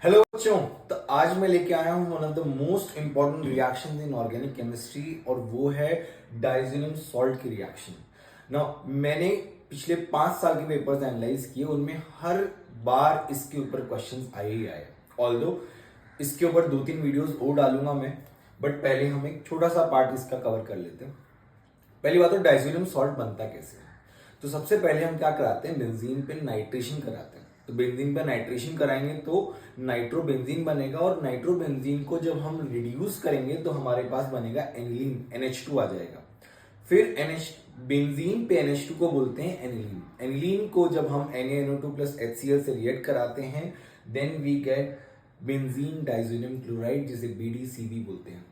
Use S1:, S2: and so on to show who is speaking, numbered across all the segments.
S1: Hello बच्चों। तो आज मैं लेके आया हूं one of the most important reaction in organic chemistry और वो है डाइजेनियम सॉल्ट की रिएक्शन। ना मैंने पिछले 5 साल के पेपर्स एनालाइज किए, उनमें हर बार इसके ऊपर क्वेश्चंस आए ही आए। ऑल्दो इसके ऊपर 2-3 वीडियोस और डालूंगा मैं, बट पहले हम एक छोटा सा पार्ट इसका कवर कर लेते हैं। पहली बात तो डाइजेनियम सॉल्ट बनता कैसे है। तो सबसे पहले हम क्या कराते हैं, बेंजीन पे नाइट्रेशन कराते हैं। तो बेंजीन पे नाइट्रेशन कराएंगे तो नाइट्रोबेंजीन बनेगा, और नाइट्रोबेंजीन को जब हम रिड्यूस करेंगे तो हमारे पास बनेगा एनिलीन, NH2 आ जाएगा। फिर NH बेंजीन पे NH2 को बोलते हैं एनिलीन। एनिलीन को जब हम NaNO2 प्लस HCl से रिएक्ट कराते हैं then we get benzene diazonium chloride, जिसे BDCB बोलते हैं।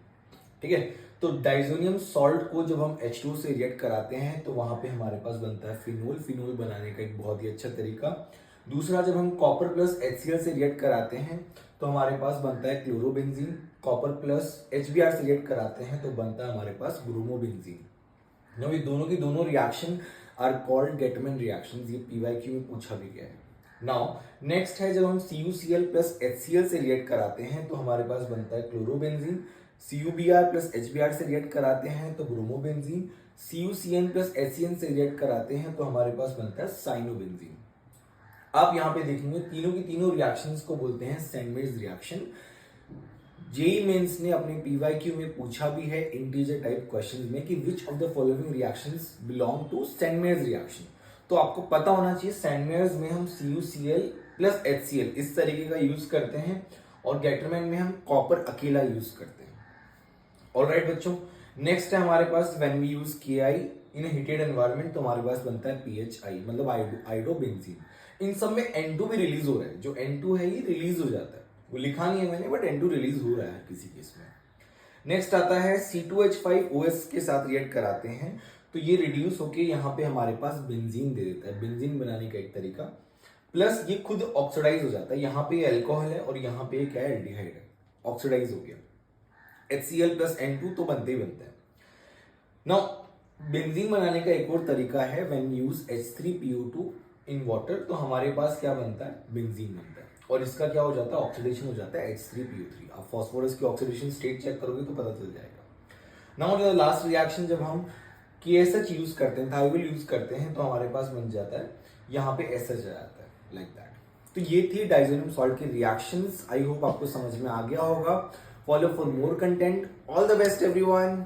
S1: ठीक है। तो डाइजोनियम सॉल्ट को जब हम H2 से रिएक्ट कराते हैं तो वहां पे हमारे पास बनता है फिनोल। फिनोल बनाने का एक बहुत ही अच्छा तरीका। दूसरा, जब हम कॉपर प्लस HCl से रिएक्ट कराते हैं तो हमारे पास बनता है क्लोरोबेंजीन। कॉपर प्लस HBr से रिएक्ट कराते हैं तो बनता है हमारे पास ब्रोमोबेंजीन। ये दोनों की दोनों reaction are called Gattermann reactions. ये PYQ में पूछा भी गया है। नाउ नेक्स्ट है, जब हम CuCl प्लस HCl से रिएक्ट कराते हैं तो हमारे पास बनता है क्लोरोबेंजीन। CuBr प्लस HBr से रिएक्ट कराते हैं तो ब्रोमोबेंजीन। CuCN प्लस HCN से रिएक्ट कराते हैं तो हमारे पास बनता है साइनोबेंजीन। आप यहां पे देखेंगे तीनों की तीनों रिएक्शंस को बोलते हैं सैंडविच रिएक्शन। जेई मेंस ने अपने PYQ में पूछा भी है इंटीजर टाइप क्वेश्चंस में कि which of the following reactions belong to sandwich reaction. तो आपको पता होना चाहिए सैंडविच में हम CuCl प्लस HCl इस तरीके का यूज करते हैं, और गेटरमैन में हम कॉपर अकेला यूज करते हैं। ऑलराइट बच्चों, नेक्स्ट है हमारे पास when we use KI in heated environment तो हमारे पास बनता है PHI मतलब आयोडोबेंजीन। इन सब में N2 भी रिलीज हो रहा है। जो N2 है ये रिलीज हो जाता है, वो लिखा नहीं है मैंने, बट N2 रिलीज हो रहा है किसी केस में। नेक्स्ट आता है C2H5OS के साथ रिएक्ट कराते हैं तो ये रिड्यूस होके यहाँ पे हमारे पास बेंजीन दे देता है। बेंजीन बनाने का एक तरीका, प्लस ये खुद ऑक्सीडाइज हो जाता है। यहाँ पे अल्कोहल है और यहाँ पे क्या है, एल्डिहाइड है, ऑक्सीडाइज हो गया। HCl प्लस N2 तो बनते ही बनता है। नाउ बेंजीन बनाने का एक और तरीका है when use H3PO2 in water तो हमारे पास क्या बनता है, बेंजीन बनता है। और इसका क्या हो जाता है, ऑक्सीडेशन हो जाता है H3PO3। आप फास्फोरस की ऑक्सीडेशन स्टेट चेक करोगे तो पता चल जाएगा। नाउ जो लास्ट रिएक्शन, जब हम KSH यूज करते हैं, थायोल यूज करते हैं तो हमारे पास बन जाता है यहाँ पे SH आ जाता है, लाइक दैट। तो ये थी डाइजेनियम सॉल्ट की रिएक्शंस। आई होप आपको समझ में आ गया होगा। Follow for more content. All the best everyone.